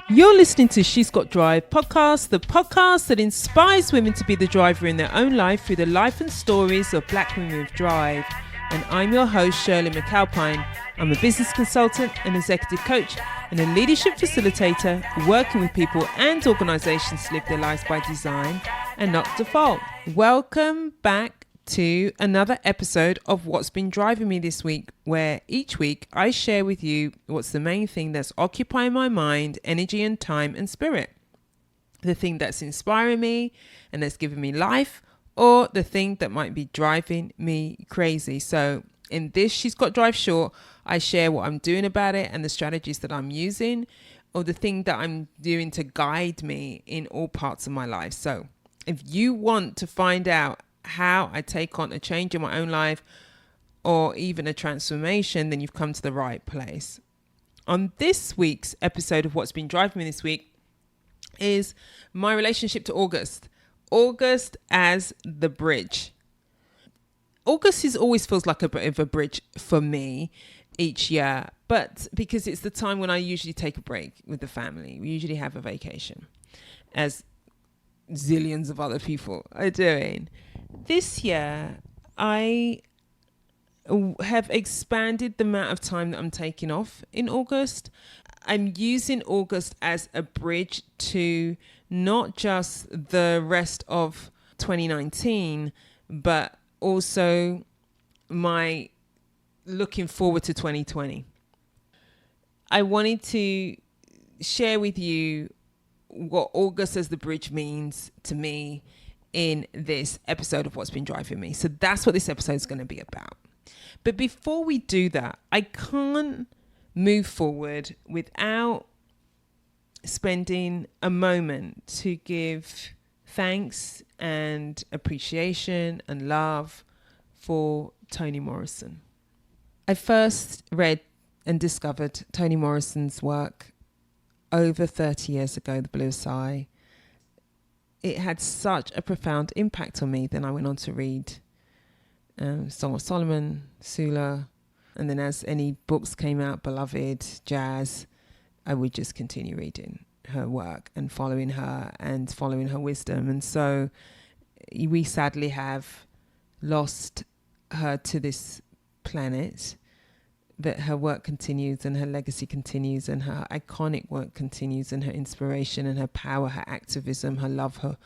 You're listening to She's Got Drive podcast, the podcast that inspires women to be the driver in their own life through the life and stories of Black women with drive. And I'm your host, Shirley McAlpine. I'm a business consultant, an executive coach, and a leadership facilitator working with people and organizations to live their lives by design and not default. Welcome back to another episode of What's Been Driving Me this week, where each week I share with you what's the main thing that's occupying my mind, energy and time and spirit. The thing that's inspiring me and that's giving me life, or the thing that might be driving me crazy. So in this She's Got Drive short, I share what I'm doing about it and the strategies that I'm using, or the thing that I'm doing to guide me in all parts of my life. So if you want to find out how I take on a change in my own life or even a transformation, then you've come to the right place. On this week's episode of What's Been Driving Me this week is my relationship to August. August as the bridge. August always feels like a bit of a bridge for me each year, but because it's the time when I usually take a break with the family. We usually have a vacation, as zillions of other people are doing. This year, I have expanded the amount of time that I'm taking off in August. I'm using August as a bridge to not just the rest of 2019, but also my looking forward to 2020. I wanted to share with you what August as the bridge means to me in this episode of What's Been Driving Me. So that's what this episode is going to be about. But before we do that, I can't move forward without spending a moment to give thanks and appreciation and love for Toni Morrison. I first read and discovered Toni Morrison's work over 30 years ago, The Blue Sigh. It had such a profound impact on me. Then I went on to read Song of Solomon, Sula, and then as any books came out, Beloved, Jazz, I would just continue reading her work and following her wisdom. And so we sadly have lost her to this planet, but her work continues and her legacy continues and her iconic work continues and her inspiration and her power, her activism, her love, her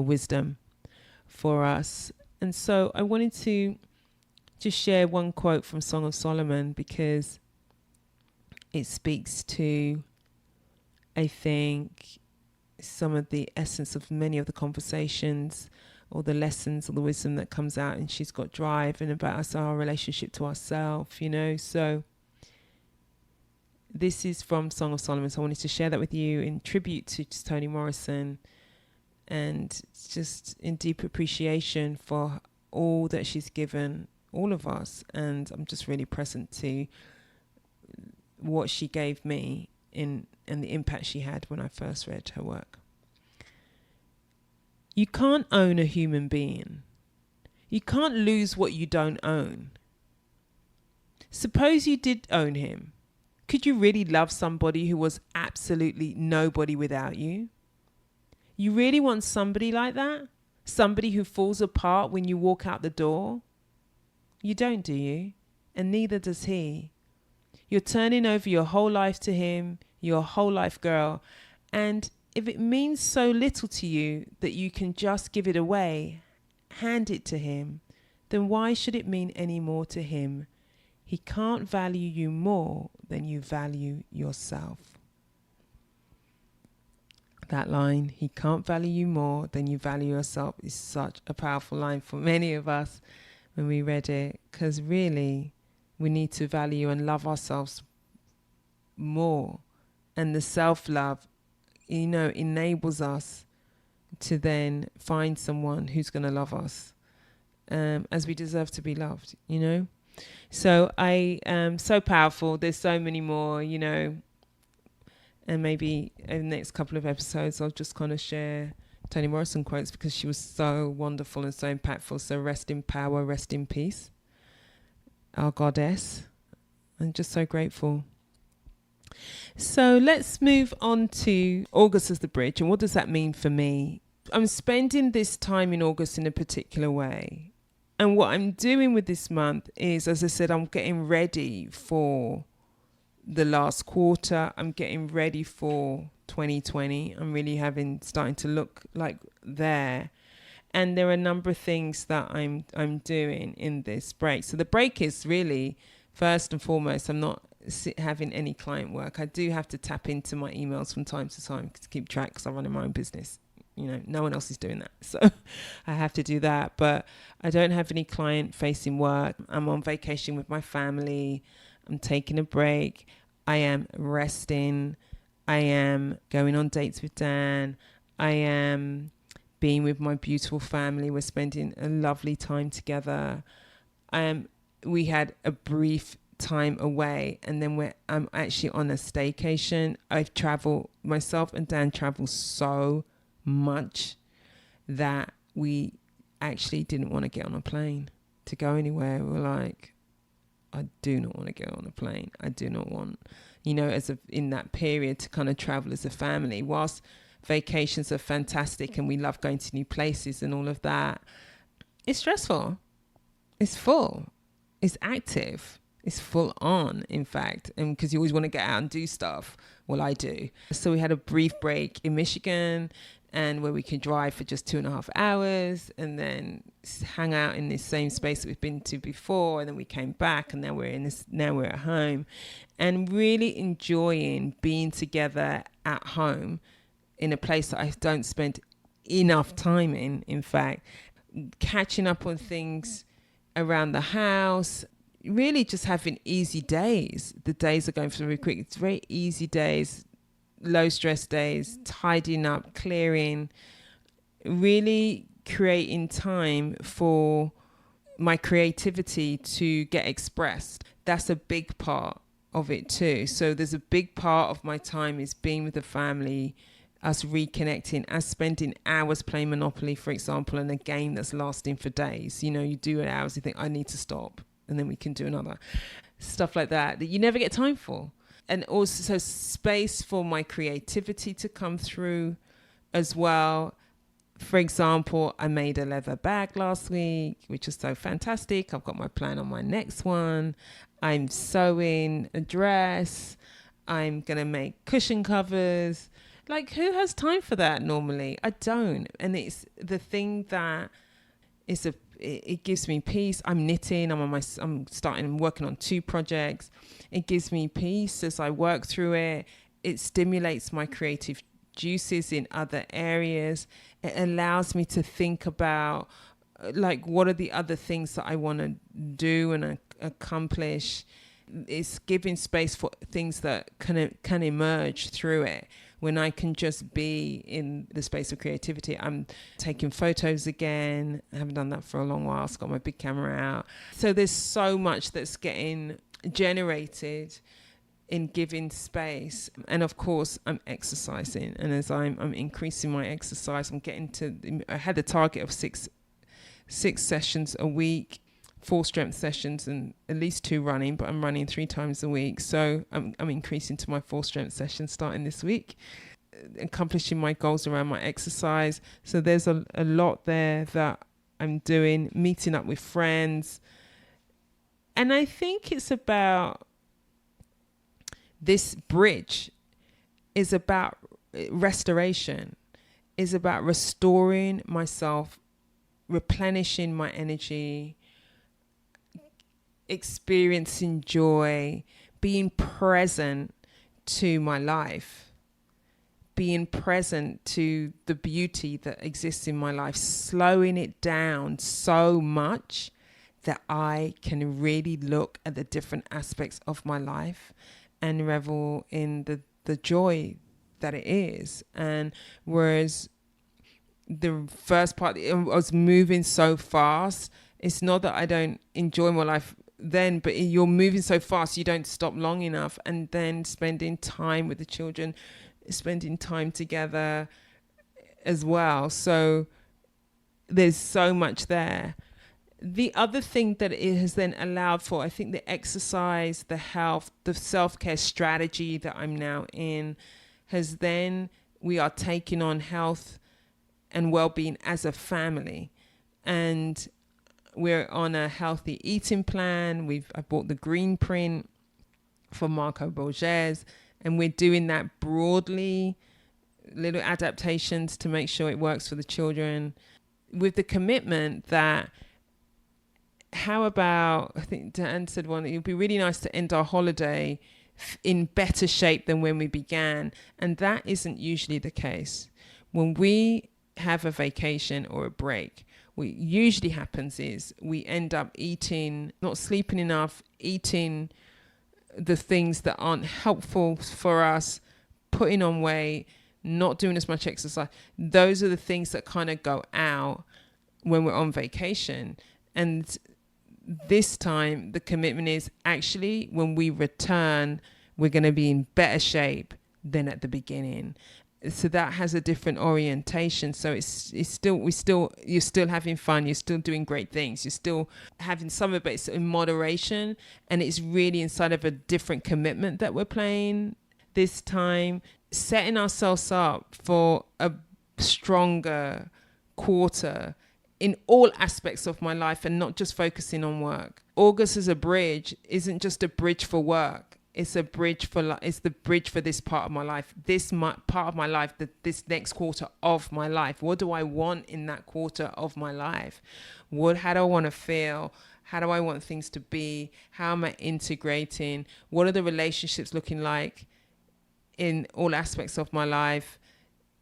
wisdom for us. And so I wanted to just share one quote from Song of Solomon because it speaks to, I think, some of the essence of many of the conversations or the lessons or the wisdom that comes out, and She's Got Drive, and about us, our relationship to ourselves, you know. So this is from Song of Solomon. So I wanted to share that with you in tribute to Toni Morrison and just in deep appreciation for all that she's given all of us. And I'm just really present to what she gave me and the impact she had when I first read her work. You can't own a human being. You can't lose what you don't own. Suppose you did own him. Could you really love somebody who was absolutely nobody without you? You really want somebody like that? Somebody who falls apart when you walk out the door? You don't, do you? And neither does he. You're turning over your whole life to him, your whole life, girl, and if it means so little to you that you can just give it away, hand it to him, then why should it mean any more to him? He can't value you more than you value yourself. That line, he can't value you more than you value yourself, is such a powerful line for many of us when we read it, because really we need to value and love ourselves more. And the self-love, you know, enables us to then find someone who's going to love us as we deserve to be loved, you know. So I am so powerful. There's so many more, you know, and maybe in the next couple of episodes I'll just kind of share Toni Morrison quotes because she was so wonderful and so impactful. So rest in power, rest in peace, our goddess. I'm just so grateful. So let's move on to August as the bridge. And what does that mean for me? I'm spending this time in August in a particular way. And what I'm doing with this month is, as I said, I'm getting ready for the last quarter. I'm getting ready for 2020. I'm really starting to look like there. And there are a number of things that I'm doing in this break. So the break is really, first and foremost, I'm not having any client work. I do have to tap into my emails from time to time to keep track because I run my own business. You know, no one else is doing that. So I have to do that. But I don't have any client facing work. I'm on vacation with my family. I'm taking a break. I am resting. I am going on dates with Dan. I am being with my beautiful family. We're spending a lovely time together. We had a brief time away, and then I'm actually on a staycation. I've traveled, myself and Dan travel so much that we actually didn't want to get on a plane to go anywhere. We were like, I do not want to go on a plane. I do not want, in that period to kind of travel as a family. Whilst vacations are fantastic and we love going to new places and all of that, it's stressful. It's full. It's active. It's full on, in fact, and because you always want to get out and do stuff. Well, I do. So we had a brief break in Michigan, and where we can drive for just 2.5 hours and then hang out in this same space that we've been to before. And then we came back, and now we're at home, and really enjoying being together at home in a place that I don't spend enough time in fact, catching up on things around the house, really just having easy days. The days are going very quick. It's very easy days, low stress days, tidying up, clearing, really creating time for my creativity to get expressed. That's a big part of it too. So there's a big part of my time is being with the family, us reconnecting, us spending hours playing Monopoly, for example, in a game that's lasting for days. You do it hours, you think, I need to stop, and then we can do another. Stuff like that you never get time for. And also space for my creativity to come through as well. For example, I made a leather bag last week, which is so fantastic. I've got my plan on my next one. I'm sewing a dress. I'm going to make cushion covers. Like, who has time for that normally? I don't. And it's the thing that it gives me peace. I'm knitting. I'm working on 2 projects. It gives me peace as I work through it. It stimulates my creative juices in other areas. It allows me to think about, like, what are the other things that I want to do and accomplish. It's giving space for things that can emerge through it. When I can just be in the space of creativity, I'm taking photos again. I haven't done that for a long while. So I've got my big camera out. So there's so much that's getting generated in giving space. And of course, I'm exercising. And as I'm increasing my exercise, I had a target of six sessions a week, 4 strength sessions and at least 2 running, but I'm running 3 times a week. So I'm increasing to my 4 strength sessions starting this week, accomplishing my goals around my exercise. So there's a lot there that I'm doing, meeting up with friends. And I think it's about, this bridge is about restoration, is about restoring myself, replenishing my energy, experiencing joy, being present to my life, being present to the beauty that exists in my life, slowing it down so much that I can really look at the different aspects of my life and revel in the joy that it is. And whereas the first part, I was moving so fast, it's not that I don't enjoy my life then, but you're moving so fast, you don't stop long enough. And then spending time with the children, spending time together as well. So there's so much there the other thing that it has then allowed for, I think the exercise, the health, the self-care strategy that I'm now in has then, we are taking on health and well-being as a family. And we're on a healthy eating plan. I bought the green print for Marco Borges, and we're doing that broadly, little adaptations to make sure it works for the children, with the commitment that, how about, I think Dan said one, it would be really nice to end our holiday in better shape than when we began. And that isn't usually the case. When we have a vacation or a break, what usually happens is we end up eating, not sleeping enough, eating the things that aren't helpful for us, putting on weight, not doing as much exercise. Those are the things that kind of go out when we're on vacation. And this time the commitment is, actually, when we return, we're going to be in better shape than at the beginning. So that has a different orientation. So you're still having fun. You're still doing great things. You're still having some of it, but it's in moderation. And it's really inside of a different commitment that we're playing this time, setting ourselves up for a stronger quarter in all aspects of my life, and not just focusing on work. August as a bridge isn't just a bridge for work. It's a bridge for it's the bridge for this part of my life, part of my life, this next quarter of my life. What do I want in that quarter of my life? How do I want to feel? How do I want things to be? How am I integrating? What are the relationships looking like in all aspects of my life?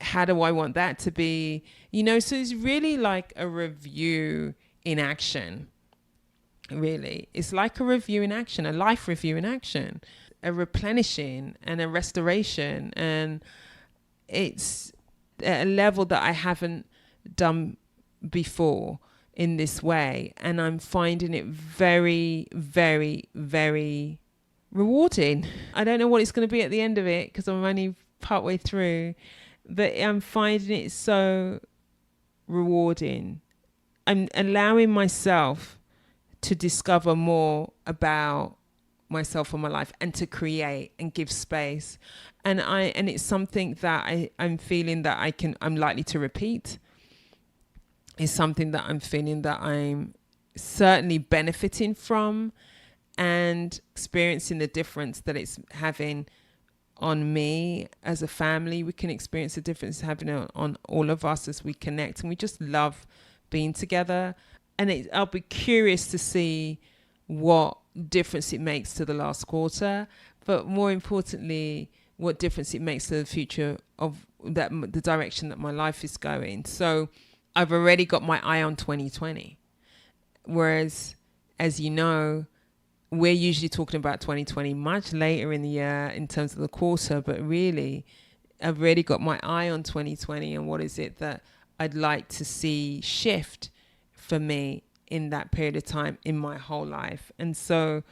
How do I want that to be? So it's really like a review in action. Really, it's like a review in action, a life review in action, a replenishing and a restoration. And it's at a level that I haven't done before in this way. And I'm finding it very, very, very rewarding. I don't know what it's going to be at the end of it, because I'm only partway through, but I'm finding it so rewarding. I'm allowing myself to discover more about myself and my life, and to create and give space. And it's something that I'm feeling that I'm likely to repeat. It's something that I'm feeling that I'm certainly benefiting from, and experiencing the difference that it's having on me as a family. We can experience the difference it's having on all of us as we connect, and we just love being together. And I'll be curious to see what difference it makes to the last quarter, but more importantly, what difference it makes to the future of the direction that my life is going. So I've already got my eye on 2020. Whereas, as you know, we're usually talking about 2020 much later in the year in terms of the quarter, but really, I've already got my eye on 2020 and what is it that I'd like to see shift for me in that period of time in my whole life. And so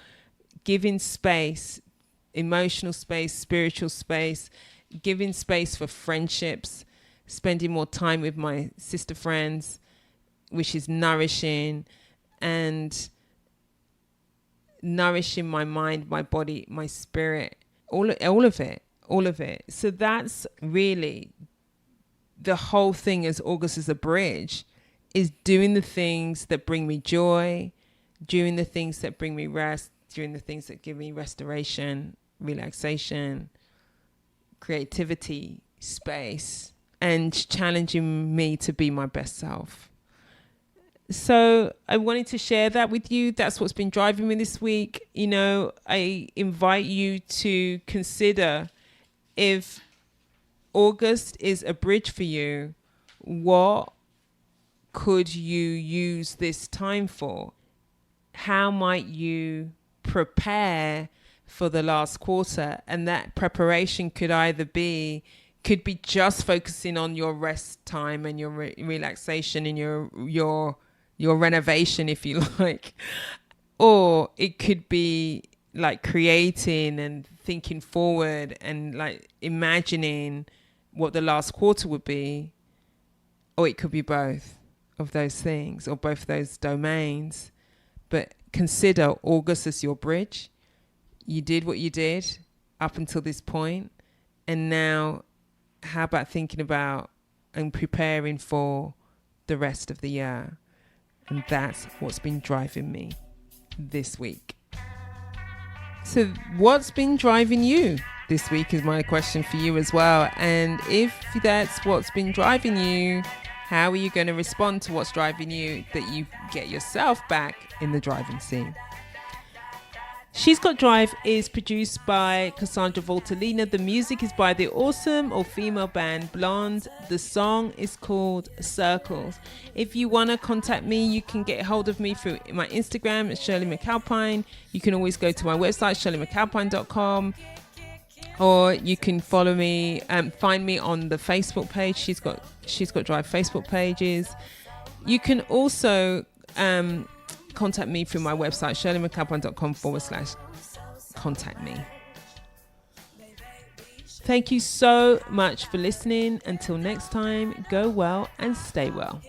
giving space, emotional space, spiritual space, giving space for friendships, spending more time with my sister friends, which is nourishing, and nourishing my mind, my body, my spirit, all of it. So that's really the whole thing as August as a bridge, is doing the things that bring me joy, doing the things that bring me rest, doing the things that give me restoration, relaxation, creativity, space, and challenging me to be my best self. So I wanted to share that with you. That's what's been driving me this week. I invite you to consider, if August is a bridge for you, what could you use this time for? How might you prepare for the last quarter? And that preparation could be just focusing on your rest time and your relaxation and your renovation, if you like. Or it could be like creating and thinking forward and like imagining what the last quarter would be. Or it could be both. of those things or both those domains, but consider August as your bridge. You did what you did up until this point, and now how about thinking about and preparing for the rest of the year? And that's what's been driving me this week. So what's been driving you this week is my question for you as well. And if that's what's been driving you, how are you going to respond to what's driving you that you get yourself back in the driving scene? She's Got Drive is produced by Cassandra Voltalina. The music is by the awesome all-female band Blonde. The song is called Circles. If you want to contact me, you can get hold of me through my Instagram, it's Shirley McAlpine. You can always go to my website, shirleymcalpine.com. Or you can follow me and find me on the Facebook page. She's got Drive Facebook pages. You can also contact me through my website, shirleymcalpine.com/contact me. Thank you so much for listening. Until next time, go well and stay well.